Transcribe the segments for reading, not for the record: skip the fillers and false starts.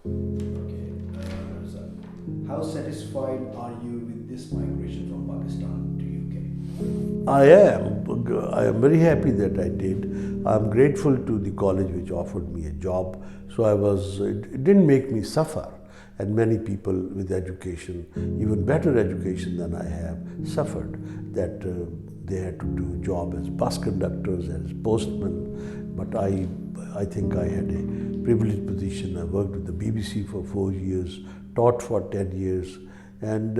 Okay. So how satisfied are you with this migration from Pakistan to UK? I am. I am very happy that I did. I'm grateful to the college which offered me a job. So it didn't make me suffer. And many people with education, even better education than I have, suffered that they had to do job as bus conductors, as postmen. But I think I had a privileged position. I worked with the BBC for 4 years, taught for 10 years, and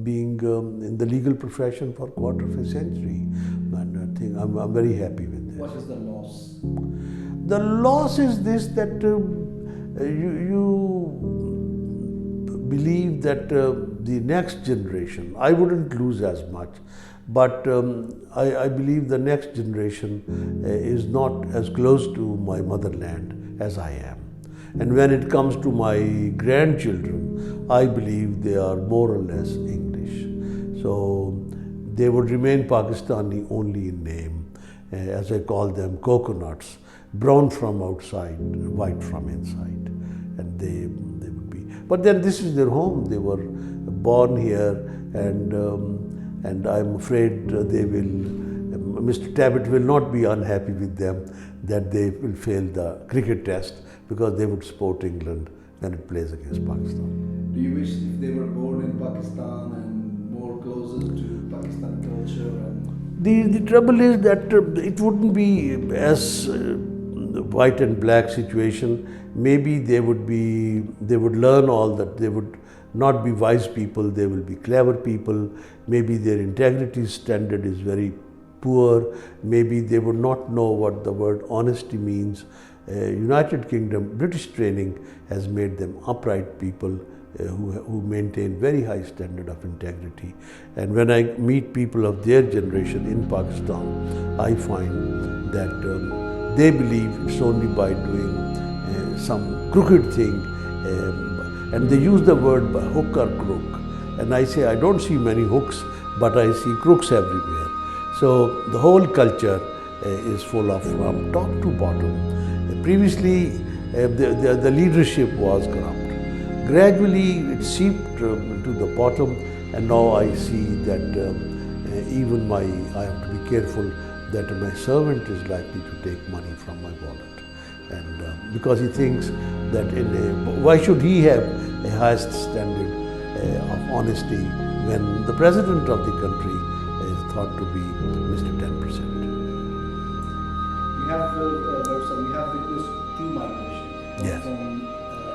being in the legal profession for a quarter of a century. And I think I'm very happy with that. What is the loss? The loss is this, that you believe that the next generation, I wouldn't lose as much, but I believe the next generation is not as close to my motherland as I am. And when it comes to my grandchildren, I believe they are more or less English. So they would remain Pakistani only in name, as I call them, coconuts, brown from outside, white from inside. And they would be. But then this is their home. They were born here, and I'm afraid they will. Mr. Tabbitt will not be unhappy with them that they will fail the cricket test because they would support England when it plays against Pakistan. Do you wish if they were born in Pakistan and more closer to Pakistani culture? And The trouble is that it wouldn't be as white and black situation. Maybe they would learn all that. They would not be wise people, they will be clever people. Maybe their integrity standard is very poor. Maybe they would not know what the word honesty means. United Kingdom, British training has made them upright people who maintain very high standard of integrity. And when I meet people of their generation in Pakistan, I find that they believe it's only by doing some crooked thing, and they use the word hook or crook. And I say, I don't see many hooks, but I see crooks everywhere. So the whole culture is full of, from top to bottom. Previously, the leadership was corrupt. Gradually, it seeped to the bottom, and now I see that even I have to be careful that my servant is likely to take money from my wallet. And because he thinks that why should he have a highest standard of honesty when the president of the country is thought to be Mr. 10%. We have witnessed two migrations. Yes. From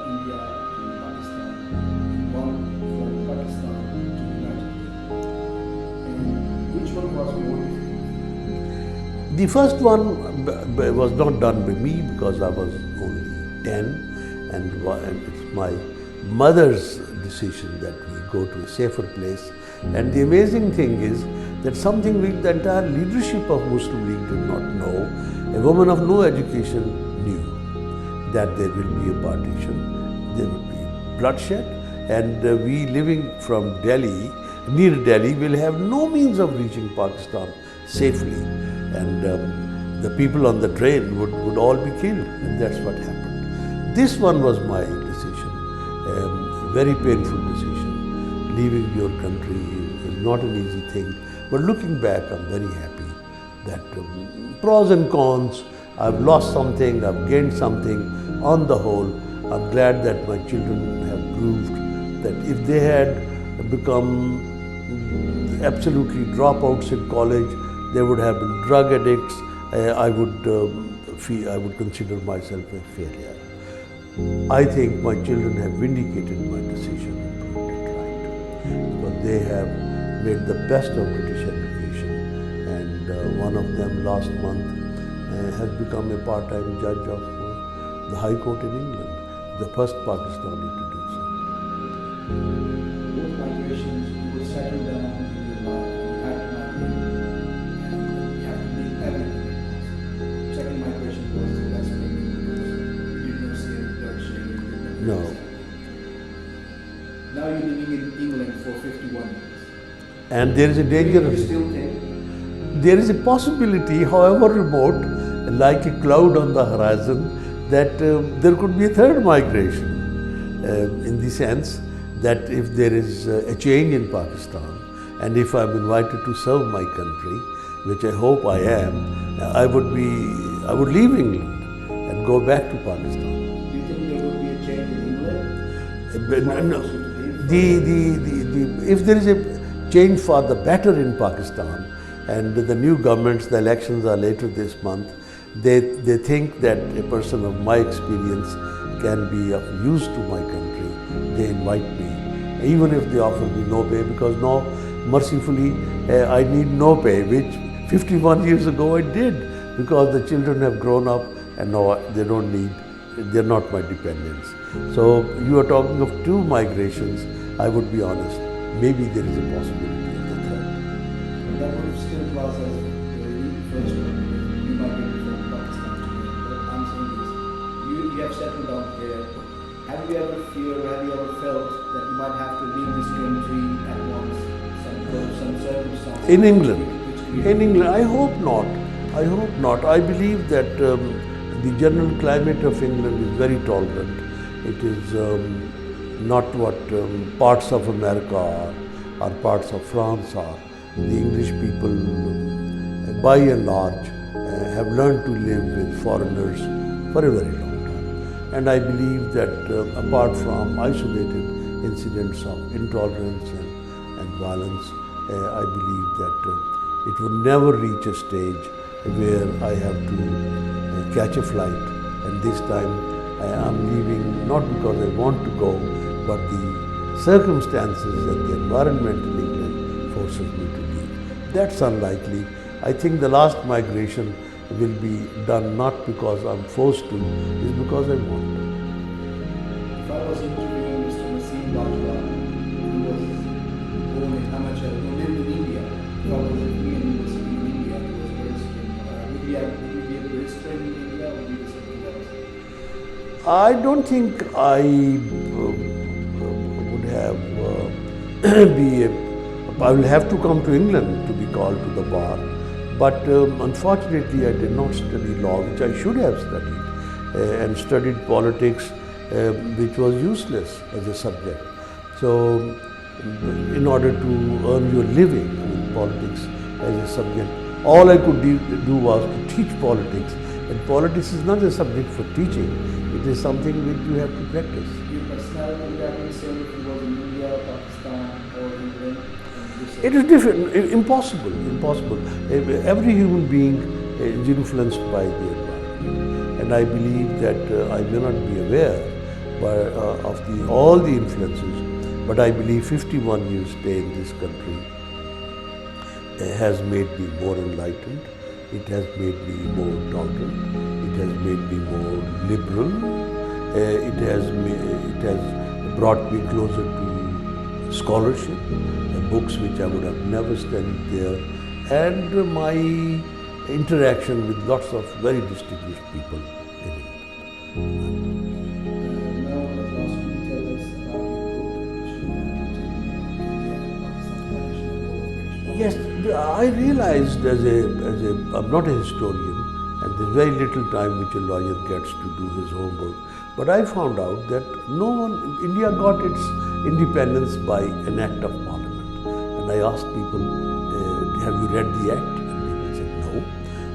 India to Pakistan, and one from Pakistan to United Kingdom. And which one was more difficult? The first one was not done by me because I was only 10, and it's my mother's decision that we go to a safer place. And the amazing thing is that something which the entire leadership of Muslim League did not know, a woman of no education knew, that there will be a partition, there will be bloodshed, and we living from Delhi, near Delhi, will have no means of reaching Pakistan safely. And the people on the train would all be killed, and that's what happened. This one was my decision, very painful decision. Leaving your country is not an easy thing, but looking back, I'm very happy that pros and cons, I've lost something, I've gained something. On the whole, I'm glad that my children have proved that if they had become absolutely dropouts in college, they would have been drug addicts. I would consider myself a failure. I think my children have vindicated my decision and proved it right, because they have made the best of British education, and one of them last month has become a part-time judge of the High Court in England, the first Pakistani to do so. Both migrations, you will settle down in your life, you have to migrate, and you have to make everything. Second migration was the best thing because you did not see any bloodshed. No. Now you're living in England for 51 years. And there is a danger Do of you still think? there is a possibility, however remote, like a cloud on the horizon, that there could be a third migration. in the sense that if there is a change in Pakistan and if I'm invited to serve my country, which I hope I am, I would leave England and go back to Pakistan. Do you think there would be a change in England? But no, Forced you to leave? if there is a change for the better in Pakistan, and the new governments, the elections are later this month, they think that a person of my experience can be of use to my country. They invite me, even if they offer me no pay, because now, mercifully, I need no pay, which 51 years ago I did, because the children have grown up and now they don't need, they're not my dependents. So you are talking of two migrations. I would be honest, maybe there is a possibility of the third. And that would still class as the first one. You migrated from Pakistan to here. But I'm saying this, you have settled down here. Have you ever feared or have you ever felt that you might have to leave this country at once? Some circumstances? In England? Which In England, I hope not. I hope not. I believe that the general climate of England is very tolerant. It is not what parts of America are or parts of France are. The English people, by and large, have learned to live with foreigners for a very long time. And I believe that apart from isolated incidents of intolerance and violence, I believe that it would never reach a stage where I have to catch a flight, and this time I am leaving not because I want to go, but the circumstances and the environment in England forces me to leave. That's unlikely. I think the last migration will be done not because I'm forced to, is because I want to. If I was interviewing Mr. Nasim Bajwa, who was born in Ahmad, who lived in India, if I was interviewing him in India, he was raised in, would he be a barrister in India or would he be something else? I don't think I would have I will have to come to England to be called to the bar. But unfortunately, I did not study law, which I should have studied, and studied politics, which was useless as a subject. So, in order to earn your living in politics as a subject, all I could do was to teach politics. And politics is not a subject for teaching, it is something which you have to practice. Your personality would have been same if you was in India, Pakistan, or England? It is different, impossible. Every human being is influenced by the environment. And I believe that I may not be aware of all the influences, but I believe 51 years stay in this country has made me more enlightened. It has made me more tolerant. It has made me more liberal. It has brought me closer to scholarship, books which I would have never studied there, and my interaction with lots of very distinguished people in England. Now, last week, tell us about your book, which you have Yes, I realized I'm not a historian, and there's very little time which a lawyer gets to do his homework. But I found out that India got its independence by an act of parliament. And I asked people, have you read the act? And people said, no.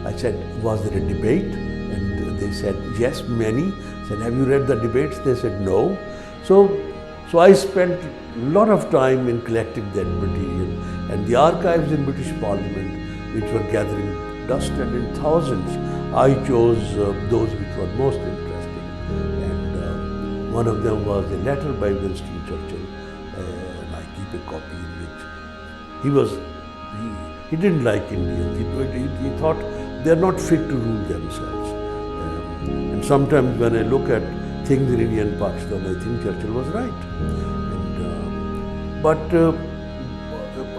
I said, was there a debate? And they said, yes, many. I said, have you read the debates? They said, no. So I spent a lot of time in collecting that material. And the archives in British Parliament, which were gathering dust and in thousands, I chose those which were most interesting. And one of them was a letter by Winston Churchill, and I keep a copy in which he didn't like Indians. He thought they're not fit to rule themselves. And sometimes when I look at things in India and Pakistan, I think Churchill was right.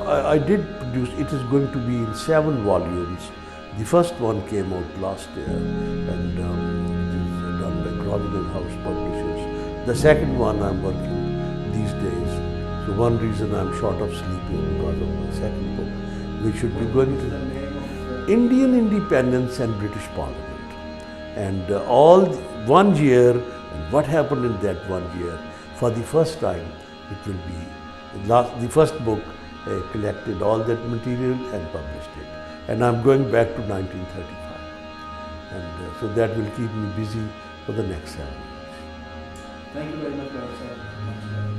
I did produce, it is going to be in 7 volumes. The first one came out last year, and it is done by Groningen House Publishers. The second one I'm working these days. So one reason I'm short of sleep is because of my second book, which should be going to Indian Independence and British Parliament. And all 1 year, and what happened in that 1 year. for the first time, it will be the first book collected all that material and published it. And I'm going back to 1935. And so that will keep me busy for the next 7 years. Thank you very much, Barrister.